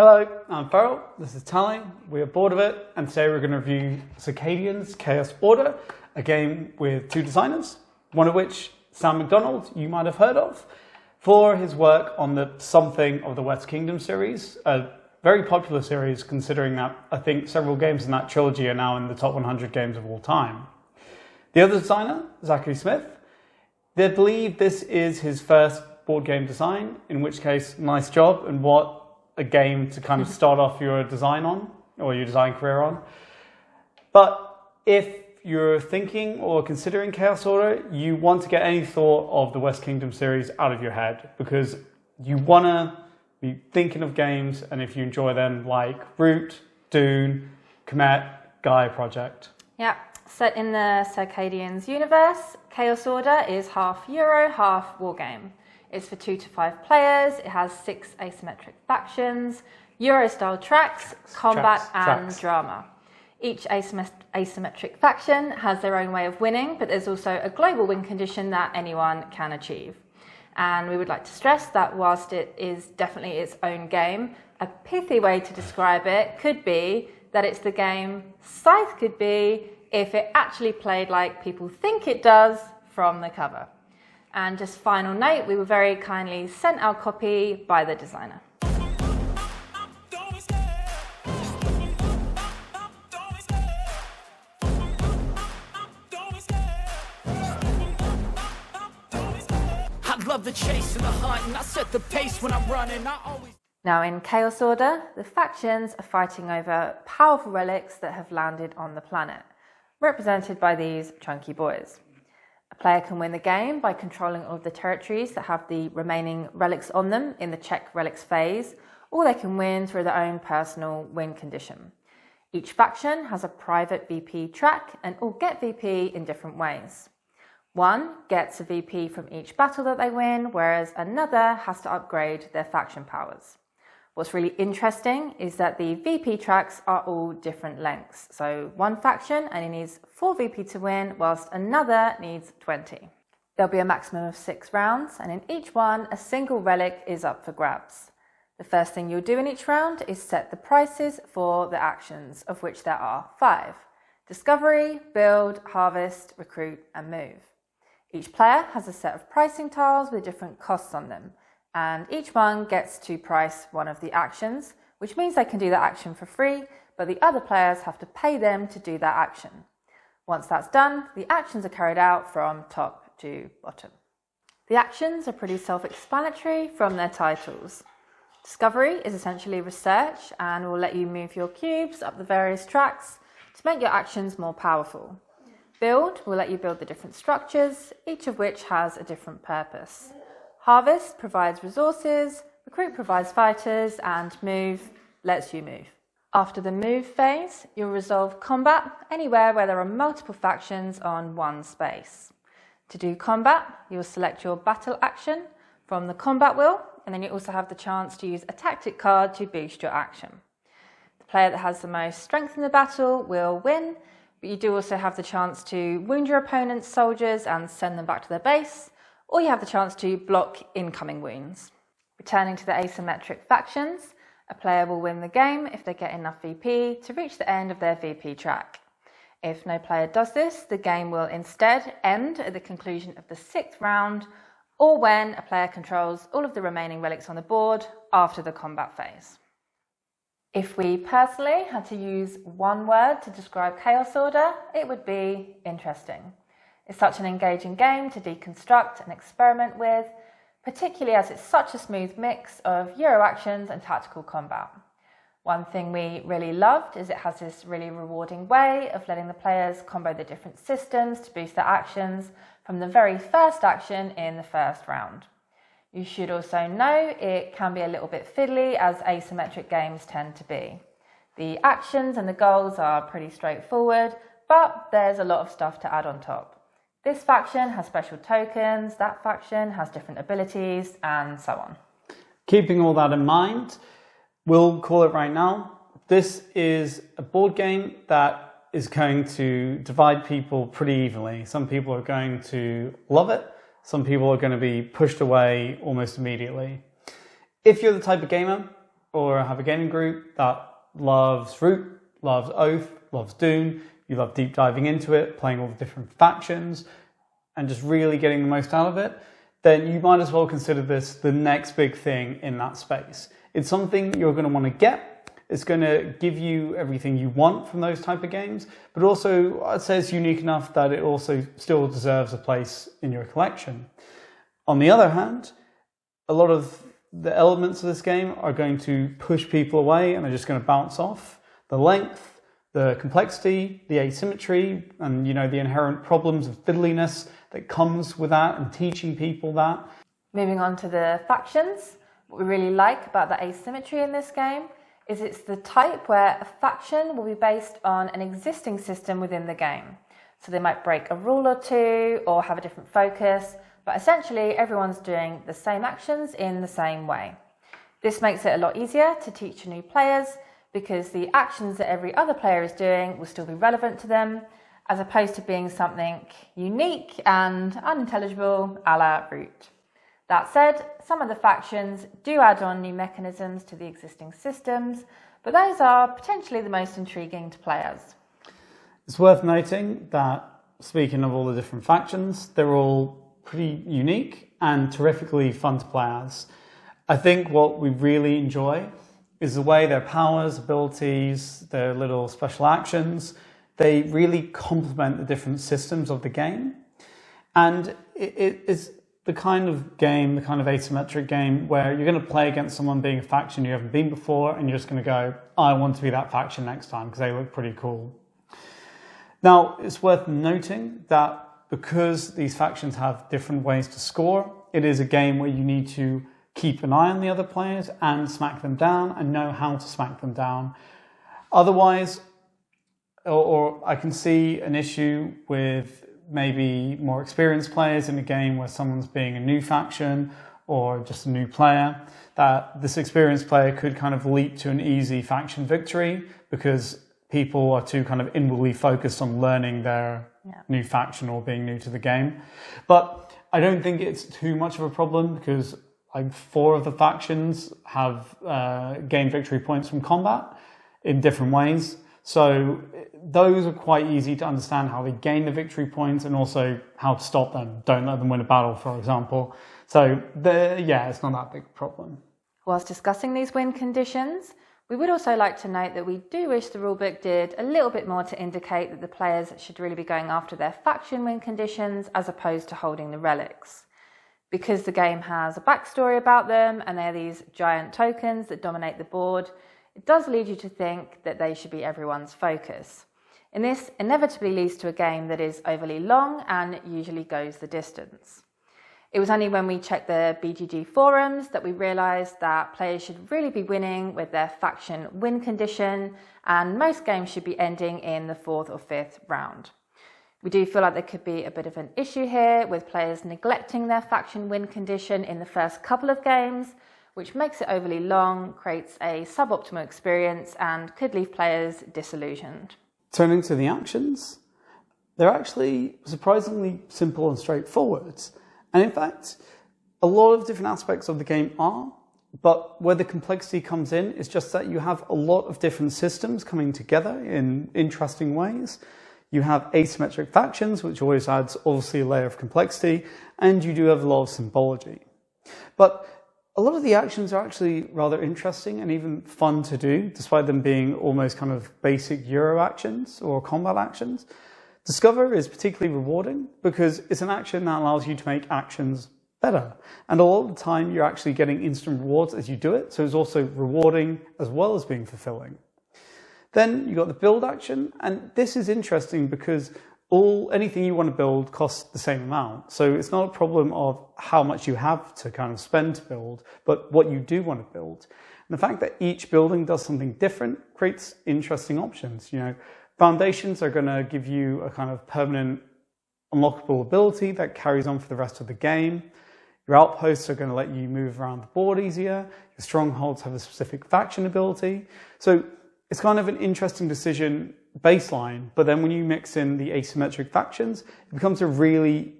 Hello, I'm Farrell, this is Tally, we are bored of it, and today we're going to review Circadians Chaos Order, a game with two designers, one of which, Sam McDonald, you might have heard of, for his work on the Something of the West Kingdom series, a very popular series considering that I think several games in that trilogy are now in the top 100 games of all time. The other designer, Zachary Smith, they believe this is his first board game design, in which case, nice job, and what a game to kind of start off your design on, or your design career on. But if you're thinking or considering Chaos Order, you want to get any thought of the West Kingdom series out of your head, because you want to be thinking of games, and if you enjoy them, like Root, Dune, Comet, Gaia Project. Yeah, set in the Circadians universe, Chaos Order is half Euro, half wargame. It's for 2 to 5 players, it has 6 asymmetric factions, Euro-style tracks, combat and drama. Each asymmetric faction has their own way of winning, but there's also a global win condition that anyone can achieve. And we would like to stress that whilst it is definitely its own game, a pithy way to describe it could be that it's the game Scythe could be if it actually played like people think it does from the cover. And just final note, we were very kindly sent our copy by the designer. I love the chase and the hunt, and I set the pace when I'm running. Now in Chaos Order, the factions are fighting over powerful relics that have landed on the planet, represented by these chunky boys. A player can win the game by controlling all of the territories that have the remaining relics on them in the check relics phase, or they can win through their own personal win condition. Each faction has a private VP track and all get VP in different ways. One gets a VP from each battle that they win, whereas another has to upgrade their faction powers. What's really interesting is that the VP tracks are all different lengths. So one faction only needs 4 VP to win, whilst another needs 20. There'll be a maximum of 6 rounds, and in each one, a single relic is up for grabs. The first thing you'll do in each round is set the prices for the actions, of which there are 5. Discovery, Build, Harvest, Recruit, and Move. Each player has a set of pricing tiles with different costs on them, and each one gets to price one of the actions, which means they can do that action for free, but the other players have to pay them to do that action. Once that's done, the actions are carried out from top to bottom. The actions are pretty self-explanatory from their titles. Discovery is essentially research and will let you move your cubes up the various tracks to make your actions more powerful. Build will let you build the different structures, each of which has a different purpose. Harvest provides resources, Recruit provides fighters, and Move lets you move. After the Move phase, you'll resolve combat anywhere where there are multiple factions on one space. To do combat, you'll select your battle action from the combat wheel, and then you also have the chance to use a tactic card to boost your action. The player that has the most strength in the battle will win, but you do also have the chance to wound your opponent's soldiers and send them back to their base, or you have the chance to block incoming wounds. Returning to the asymmetric factions, a player will win the game if they get enough VP to reach the end of their VP track. If no player does this, the game will instead end at the conclusion of the 6th round, or when a player controls all of the remaining relics on the board after the combat phase. If we personally had to use one word to describe Chaos Order, it would be interesting. It's such an engaging game to deconstruct and experiment with, particularly as it's such a smooth mix of Euro actions and tactical combat. One thing we really loved is it has this really rewarding way of letting the players combo the different systems to boost their actions from the very first action in the first round. You should also know it can be a little bit fiddly, as asymmetric games tend to be. The actions and the goals are pretty straightforward, but there's a lot of stuff to add on top. This faction has special tokens, that faction has different abilities, and so on. Keeping all that in mind, we'll call it right now. This is a board game that is going to divide people pretty evenly. Some people are going to love it. Some people are going to be pushed away almost immediately. If you're the type of gamer or have a gaming group that loves Root, loves Oath, loves Dune, you love deep diving into it, playing all the different factions, and just really getting the most out of it, then you might as well consider this the next big thing in that space. It's something you're going to want to get. It's going to give you everything you want from those type of games, but also I'd say it's unique enough that it also still deserves a place in your collection. On the other hand, a lot of the elements of this game are going to push people away and they're just going to bounce off. The length, the complexity, the asymmetry, and the inherent problems of fiddliness that comes with that, and teaching people that. Moving on to the factions, what we really like about the asymmetry in this game is it's the type where a faction will be based on an existing system within the game. So they might break a rule or two or have a different focus, but essentially everyone's doing the same actions in the same way. This makes it a lot easier to teach new players because the actions that every other player is doing will still be relevant to them, as opposed to being something unique and unintelligible a la Root. That said, some of the factions do add on new mechanisms to the existing systems, but those are potentially the most intriguing to players. It's worth noting that, speaking of all the different factions, they're all pretty unique and terrifically fun to play as. I think what we really enjoy is the way their powers, abilities, their little special actions, they really complement the different systems of the game. And it is the kind of game, the kind of asymmetric game where you're going to play against someone being a faction you haven't been before, and you're just going to go, I want to be that faction next time because they look pretty cool. Now, it's worth noting that because these factions have different ways to score, it is a game where you need to keep an eye on the other players and smack them down and know how to smack them down. Otherwise, or I can see an issue with maybe more experienced players in a game where someone's being a new faction or just a new player, that this experienced player could kind of leap to an easy faction victory because people are too kind of inwardly focused on learning their new faction or being new to the game. But I don't think it's too much of a problem because like 4 of the factions have gained victory points from combat in different ways. So those are quite easy to understand how they gain the victory points and also how to stop them. Don't let them win a battle, for example. So it's not that big a problem. Whilst discussing these win conditions, we would also like to note that we do wish the rulebook did a little bit more to indicate that the players should really be going after their faction win conditions as opposed to holding the relics. Because the game has a backstory about them and they're these giant tokens that dominate the board, it does lead you to think that they should be everyone's focus. And this inevitably leads to a game that is overly long and usually goes the distance. It was only when we checked the BGG forums that we realised that players should really be winning with their faction win condition, and most games should be ending in the 4th or 5th round. We do feel like there could be a bit of an issue here with players neglecting their faction win condition in the first couple of games, which makes it overly long, creates a suboptimal experience, and could leave players disillusioned. Turning to the actions, they're actually surprisingly simple and straightforward. And in fact, a lot of different aspects of the game are, but where the complexity comes in is just that you have a lot of different systems coming together in interesting ways. You have asymmetric factions, which always adds obviously a layer of complexity, and you do have a lot of symbology. But a lot of the actions are actually rather interesting and even fun to do, despite them being almost kind of basic Euro actions or combat actions. Discover is particularly rewarding because it's an action that allows you to make actions better. And a lot of the time you're actually getting instant rewards as you do it, so it's also rewarding as well as being fulfilling. Then you've got the build action, and this is interesting because anything you want to build costs the same amount. So it's not a problem of how much you have to kind of spend to build, but what you do want to build. And the fact that each building does something different creates interesting options. Foundations are going to give you a kind of permanent unlockable ability that carries on for the rest of the game. Your outposts are going to let you move around the board easier. Your strongholds have a specific faction ability. So it's kind of an interesting decision baseline, but then when you mix in the asymmetric factions, it becomes a really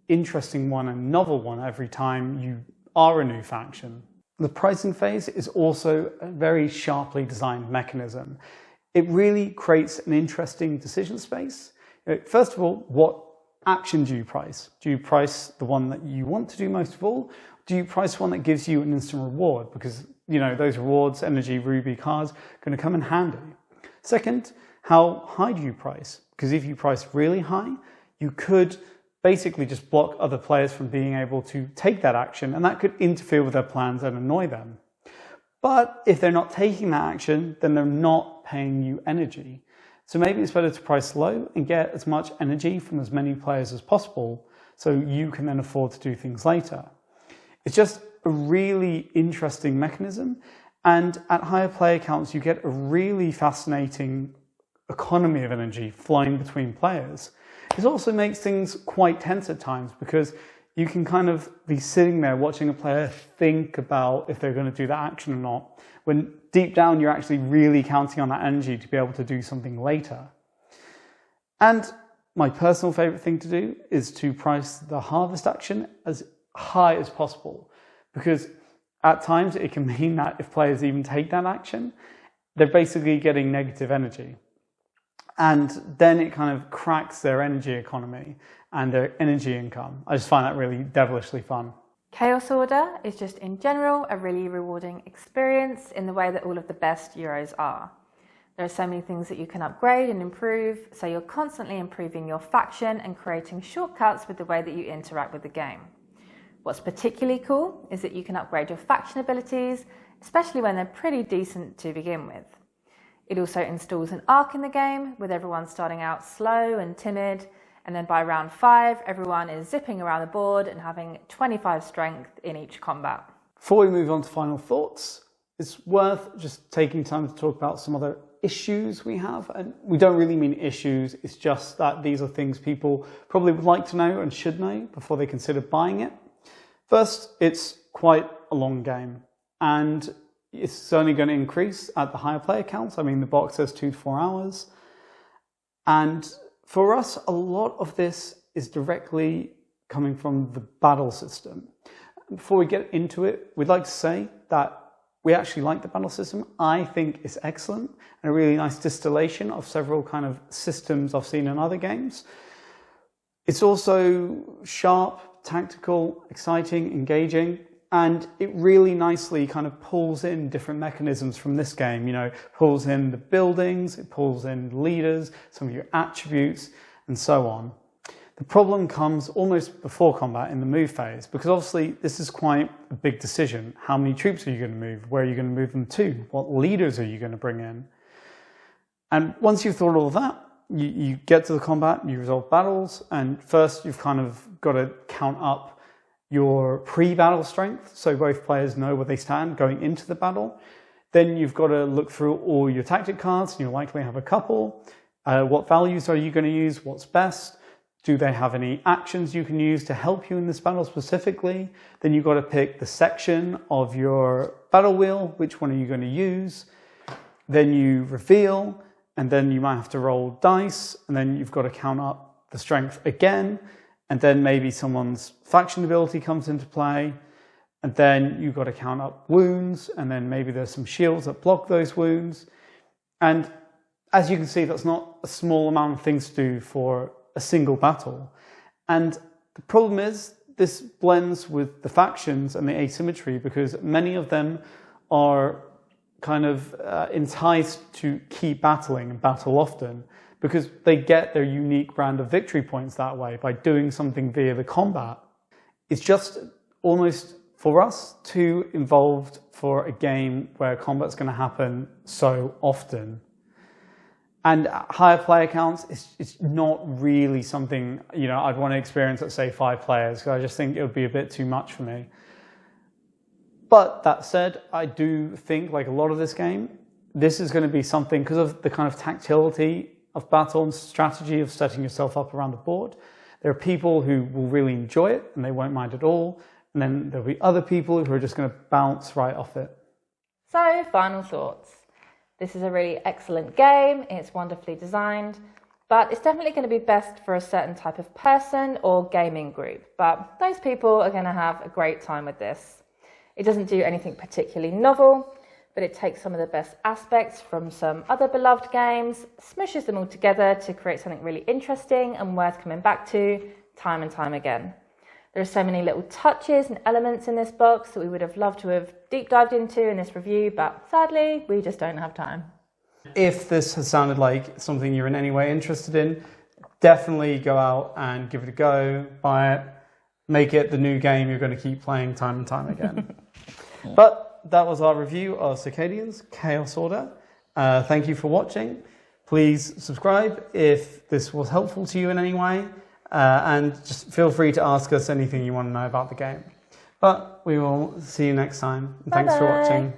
interesting one and novel one every time you are a new faction. The pricing phase is also a very sharply designed mechanism. It really creates an interesting decision space. First of all, what action do you price? Do you price the one that you want to do most of all? Do you price one that gives you an instant reward? Because, those rewards, energy, ruby cards, are going to come in handy. Second, how high do you price? Because if you price really high, you could basically just block other players from being able to take that action, and that could interfere with their plans and annoy them. But if they're not taking that action, then they're not paying you energy. So maybe it's better to price low and get as much energy from as many players as possible, so you can then afford to do things later. It's just a really interesting mechanism, and at higher player counts, you get a really fascinating economy of energy flowing between players. It also makes things quite tense at times, because you can kind of be sitting there watching a player think about if they're going to do that action or not, when deep down you're actually really counting on that energy to be able to do something later. And my personal favorite thing to do is to price the harvest action as high as possible, because at times it can mean that if players even take that action, they're basically getting negative energy. And then it kind of cracks their energy economy and their energy income. I just find that really devilishly fun. Chaos Order is just in general a really rewarding experience in the way that all of the best Euros are. There are so many things that you can upgrade and improve, so you're constantly improving your faction and creating shortcuts with the way that you interact with the game. What's particularly cool is that you can upgrade your faction abilities, especially when they're pretty decent to begin with. It also installs an arc in the game, with everyone starting out slow and timid, and then by round 5, everyone is zipping around the board and having 25 strength in each combat. Before we move on to final thoughts, it's worth just taking time to talk about some other issues we have. And we don't really mean issues, it's just that these are things people probably would like to know and should know before they consider buying it. First, it's quite a long game, and it's only going to increase at the higher player counts. I mean, the box says 2 to 4 hours. And for us, a lot of this is directly coming from the battle system. Before we get into it, we'd like to say that we actually like the battle system. I think it's excellent and a really nice distillation of several kind of systems I've seen in other games. It's also sharp, tactical, exciting, engaging, and it really nicely kind of pulls in different mechanisms from this game. Pulls in the buildings, it pulls in leaders, some of your attributes, and so on. The problem comes almost before combat in the move phase, because obviously this is quite a big decision. How many troops are you going to move? Where are you going to move them to? What leaders are you going to bring in? And once you've thought all of that, you get to the combat, you resolve battles, and first you've kind of got to count up your pre-battle strength, so both players know where they stand going into the battle. Then you've got to look through all your tactic cards, and you'll likely have a couple. What values are you going to use? What's best? Do they have any actions you can use to help you in this battle specifically? Then you've got to pick the section of your battle wheel, which one are you going to use? Then you reveal, and then you might have to roll dice, and then you've got to count up the strength again, and then maybe someone's faction ability comes into play, and then you've got to count up wounds, and then maybe there's some shields that block those wounds. And as you can see, that's not a small amount of things to do for a single battle. And the problem is, this blends with the factions and the asymmetry, because many of them are kind of enticed to keep battling and battle often, because they get their unique brand of victory points that way by doing something via the combat. It's just almost, for us, too involved for a game where combat's going to happen so often. And at higher player counts, it's not really something I'd want to experience at, say, 5 players, because I just think it would be a bit too much for me. But that said, I do think, like a lot of this game, this is going to be something, because of the kind of tactility of battle and strategy of setting yourself up around the board. There are people who will really enjoy it and they won't mind at all. And then there'll be other people who are just going to bounce right off it. So, final thoughts. This is a really excellent game. It's wonderfully designed, but it's definitely going to be best for a certain type of person or gaming group. But those people are going to have a great time with this. It doesn't do anything particularly novel, but it takes some of the best aspects from some other beloved games, smushes them all together to create something really interesting and worth coming back to time and time again. There are so many little touches and elements in this box that we would have loved to have deep dived into in this review, but sadly, we just don't have time. If this has sounded like something you're in any way interested in, definitely go out and give it a go, buy it, make it the new game you're going to keep playing time and time again. But that was our review of Circadians, Chaos Order. Thank you for watching. Please subscribe if this was helpful to you in any way. And just feel free to ask us anything you want to know about the game. But we will see you next time. Thanks for watching.